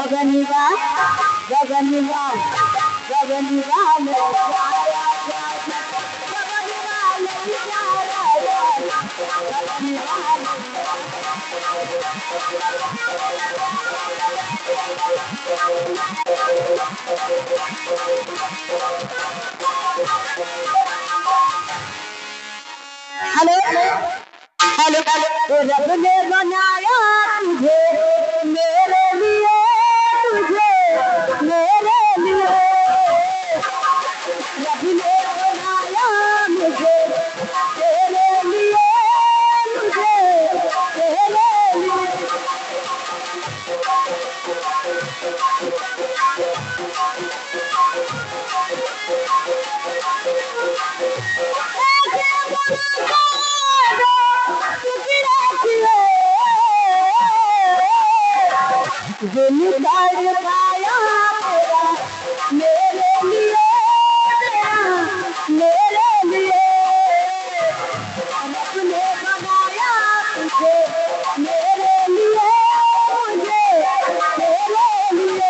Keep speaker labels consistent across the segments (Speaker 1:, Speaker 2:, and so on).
Speaker 1: गगनिवा गगनिवा गगनिवा hello hello रब ने बनाया तुझे मेरे लिए तुझे मेरे लिए रब ने बनाया मुझे तेरे लिए मुझे तेरे लिए दिल धड़काया तेरा मेरे लिए मेरे लिए अपने बनाया तुझे मेरे लिए मुझे तेरे लिए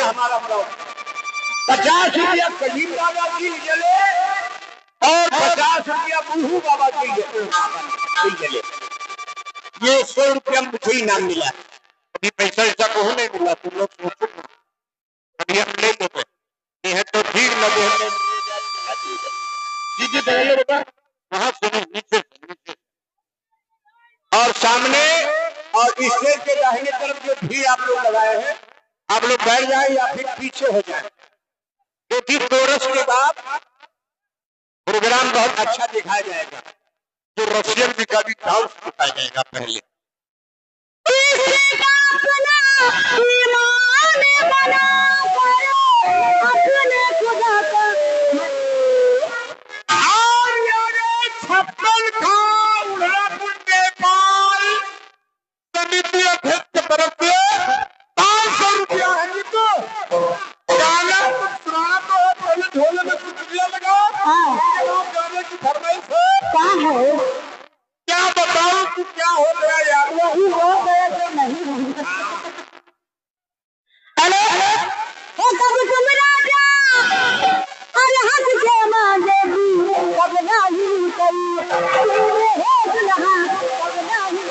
Speaker 2: हमारा 50 रुपया कलीम बाबा की जले और 50 रुपया बूढ़ू बाबा की जले। ये 100 रुपया मुझे इनाम मिला। अभी पैसा ऐसा को नहीं मिला, तुम लोग सोचो ना, अभी हम ले लेते ये है तो ठीक लगे वहां से नीचे और सामने और स्टेज के दाहिने तरफ जो भी आप लोग लगाए हैं, आप लोग बैठ जाए या फिर पीछे हो जाए, क्योंकि कोरस के बाद प्रोग्राम बहुत अच्छा दिखाया जाएगा। जो रशियन भी कभी डांस दिखाया जाएगा पहले। छप्पन का उड़ापुर नेपाल समिति अध्यक्ष तरफ से 500 रुपया है जी। तो गाना कुछ सुनाना तो है, पहले ढोले में कुछ दिया लगा। गाने की फरमाइश है क्या बताऊं कि क्या हो गया यार,
Speaker 1: वही हो गया जो नहीं होगा। अरे कब तुम राजा अरे हंस के मांगे कब नहीं कई है दुल्हा कब नहीं।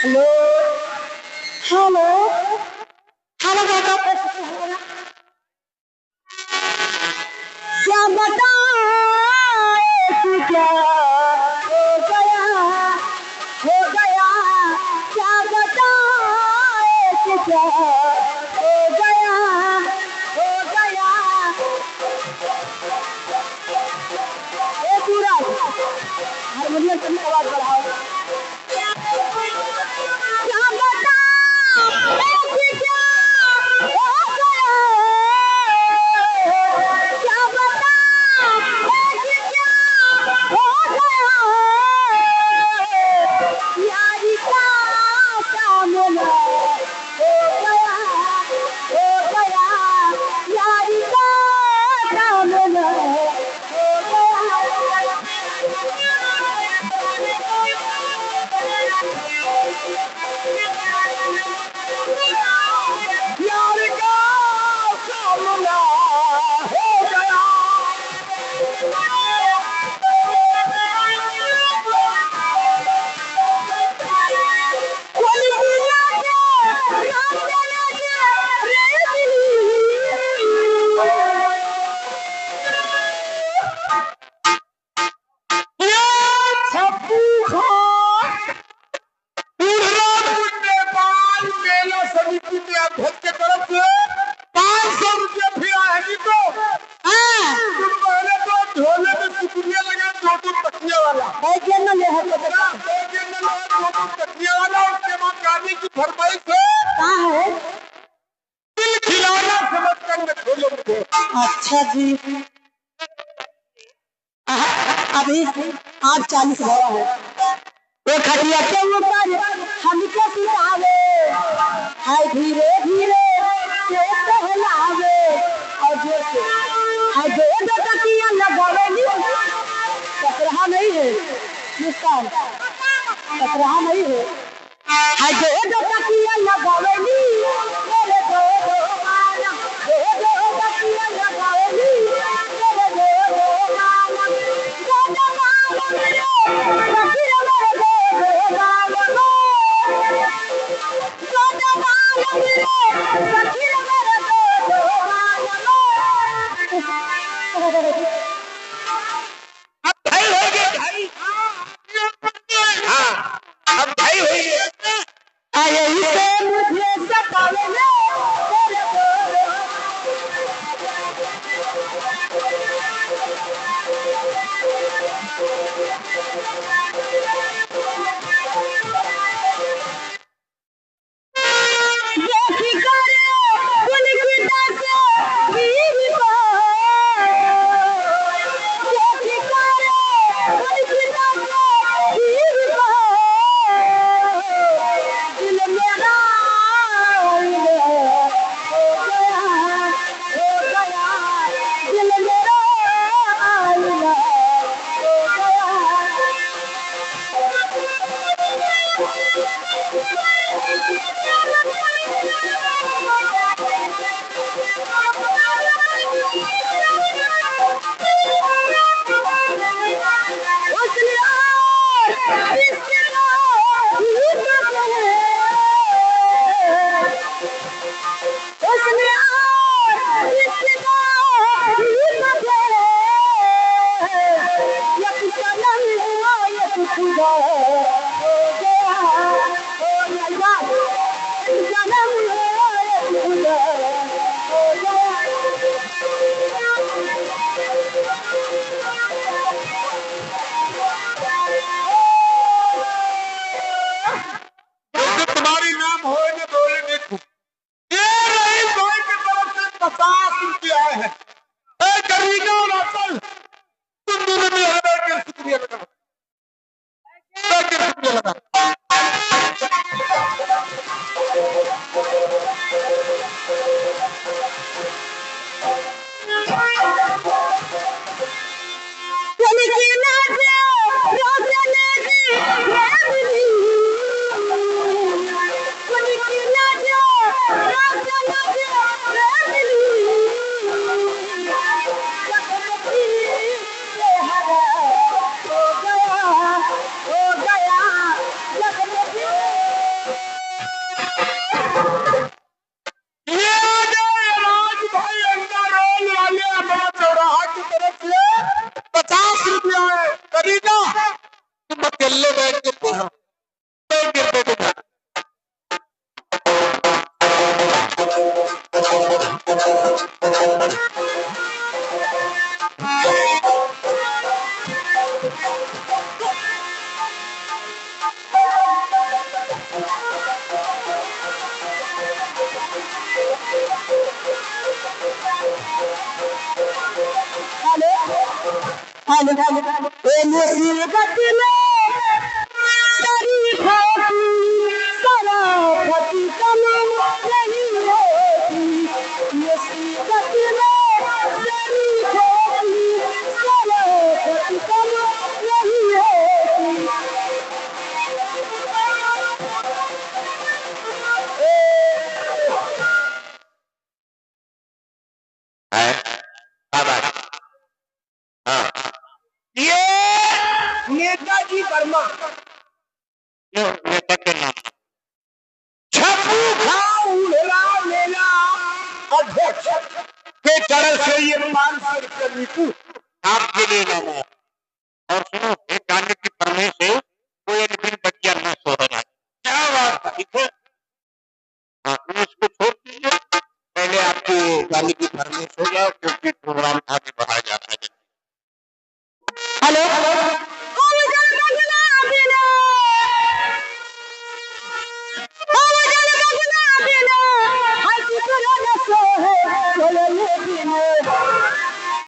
Speaker 1: हेलो हेलो हेलो क्या बताए क्या हो गया आवाज बढ़ाओ। क्या बता ऐसी क्या हो गया, क्या बता ऐसी क्या हो गया, यारी का सामना हो गया, हो गया, यारी का सामना हो यार का सामना हो गया। कोई मिला के राम चला के रे दिली, ये छप्पू खान नेपाल मेला समिति के अध्यक्ष की तरफ से 500 रुपये फिर आए जी को। तुम पहले तो झोले में शुक्रिया लगा, 2 तकिया वाला दो तकिया वाला। उसके बाद गाने की फरमाइश है दिल खिलौना समझ कर मैं झोले में दे। अच्छा जी, अभी 8:40 भरा है। वो खटिया के ऊपर हमको सुतावे, हाय धीरे धीरे से टहलावे, और जोर से हाय दो तकिया लगावेली। टकराहा नहीं है मुस्कान, टकराहा नहीं है। हाय दो तकिया लगावेली, मेरे दो माला, दो तकिया लगावेली, मेरे दो माला, दो माला मेरे सखी मेरे दो माला, दो माला मेरे सखी मेरे दो माला। अब भाई हो गए भाई, हाँ अब भाई हो गए। आए इसे मुझे सतावे ले तेरे देखी करे उनकी दासे वीर को, देखी करे उनकी दासे वीर को, दिल मेरा हो गया, दिल मेरा हो गया। तुम्हारी नाम हो बोले देखो, ये नहीं कोई की तरफ से 50 रुपये आए हैं। करीना और असल तुम दोनों में शुक्रिया लगा, शुक्रिया लगा।
Speaker 2: मुसीबत में शरीफों की शराफत कम नहीं होती, मुसीबत में शरीफों की शराफत कम नहीं होती। ये नेताजी वर्मा छपू खाओ मेला मेला अध्यक्ष के तरफ से ये 500 रुपये नीतू आपके लिए लाना